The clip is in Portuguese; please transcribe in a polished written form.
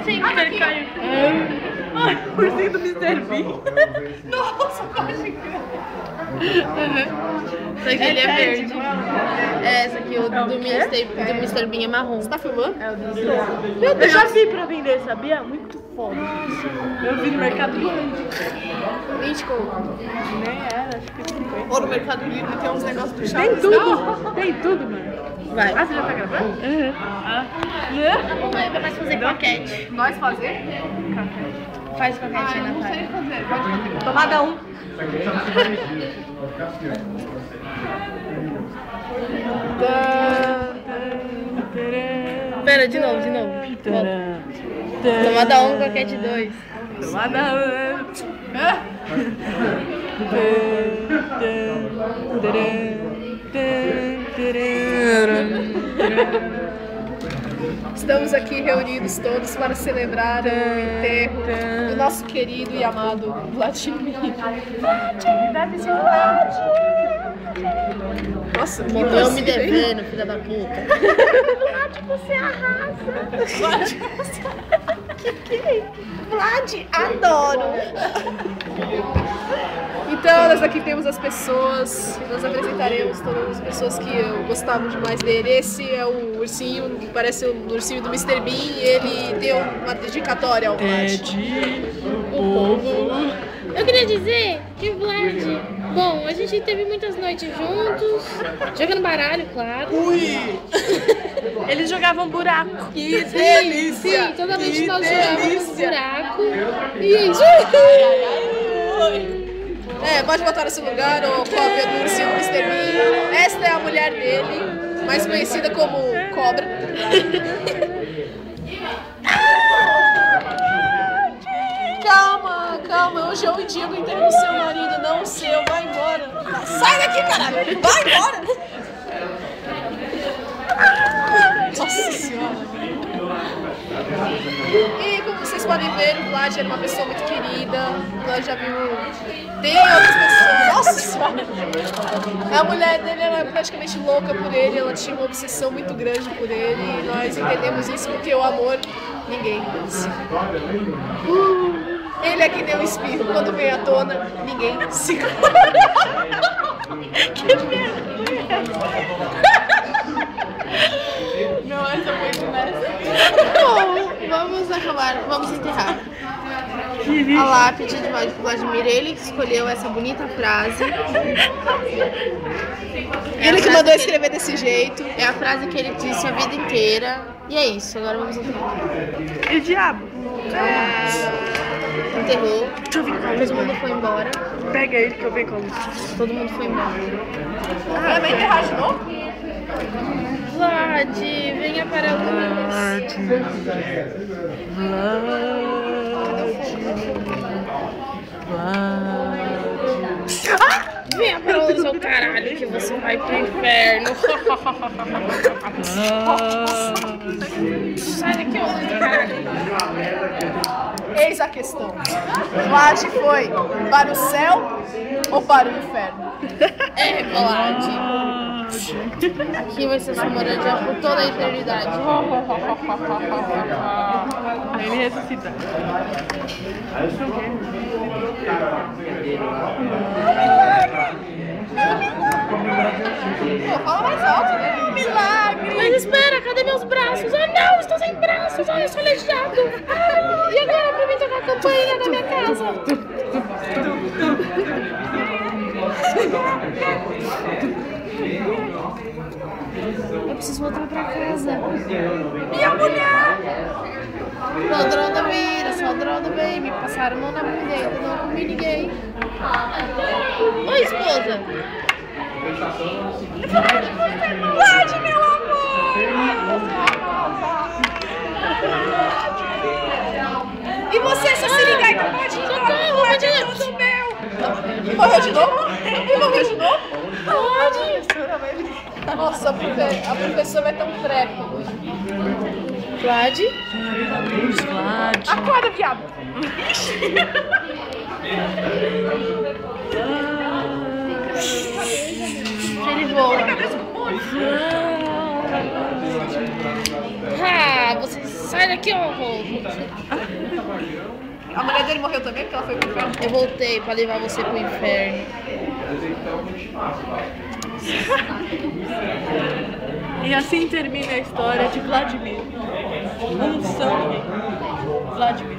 Sim, ele caiu. Ai, o ursinho do Mr. Bean. Nossa, quase. Esse aqui ele é verde. É, esse aqui, o do Mr. Bean é marrom. Você tá filmando? É o do Meu Deus. Eu já vi pra vender, sabia? Muito foda. Eu vi no Mercado Livre. 20 conto. Nem era, acho que 50. Ou no Mercado Livre tem uns negócios do Tem tudo. Tem tudo, mano. Vai. Ah, você já tá gravando? Uhum. Ah. Vamos aí, vai fazer paquete. Nós fazer? Faz paquete aí na Não sei cara. fazer. Pode fazer. Tomada 1. Pera, de novo. Tomada 1, paquete 2. Tomada 1. Estamos aqui reunidos todos para celebrar o enterro do nosso querido e amado Vladimir. Deve ser Vlad. Nossa, que Morreu me devendo, filha da puta. Vlad, você arrasa. Vlad, você arrasa. Que é isso? Vlad, adoro. Então, nós aqui temos as pessoas, nós apresentaremos todas as pessoas que eu gostava demais dele. Esse é o ursinho, parece o ursinho do Mr. Bean, e ele deu uma dedicatória ao Vlad. O povo. Eu queria dizer que o Vlad... Bom, a gente teve muitas noites juntos, jogando baralho, claro. Ui! Eles jogavam buraco. Que delícia! Sim, toda noite nós jogávamos buraco. E é isso. Pode botar nesse lugar, ou cópia do ursinho do Mr. Bean. Esta é a mulher dele, mais conhecida como Cobra. Calma, hoje é o dia do enterro do seu marido, não o seu, vai embora. Sai daqui, caralho, vai embora. Nossa senhora. E como vocês podem ver, o Vlad era uma pessoa muito querida. O Vlad já viu. Tem outras pessoas. Nossa senhora! A mulher dele era praticamente louca por ele, ela tinha uma obsessão muito grande por ele. E nós entendemos isso porque o amor ninguém vence. Ele é que deu um espirro. Quando vem à tona, ninguém segura. Que merda! Não, essa foi demais. Bom, vamos acabar, vamos enterrar. A lápide de Vladimir, ele que escolheu essa bonita frase. Ele que mandou escrever desse jeito. É a frase que ele disse a vida inteira. E é isso, agora vamos enterrar. E o diabo? Enterrou, Deixa eu vir com a todo mundo foi embora. Pega ele que eu venho com a luz. Todo mundo foi embora. Vai enterrar de novo? Vlad, venha para a luz. Venha para a luz, seu caralho, que você vai pro inferno. Sai daqui, ô caralho. Eis a questão. Vlad foi para o céu ou para o inferno? É, Vlad. Aqui vai ser sua moradia por toda a eternidade. Ele ressuscita. Pô, fala mais alto, né? Milagre! Mas espera, cadê meus braços? Ah não, estou sem braços, olha, eu sou aleijado. E agora pra mim tocar a campainha na minha casa? Eu preciso voltar pra casa. Minha mulher! Ladrão vem, me passaram mão na bunda, eu não comi ninguém. Oi, esposa. Vlad, meu amor! E você, seu sirigaita, pode ir embora? Vlad é tudo meu! E morreu de novo? E morreu de novo? Pode! Nossa, a professora vai ter um treco hoje. Vlad? Vlad. Acorda, viado! Ele voa. Ah, vocês Sai daqui, eu vou. A mulher dele morreu também porque ela foi pro inferno? Eu voltei pra levar você pro inferno. E assim termina a história de Vladimir. Um sangue. Vladimir.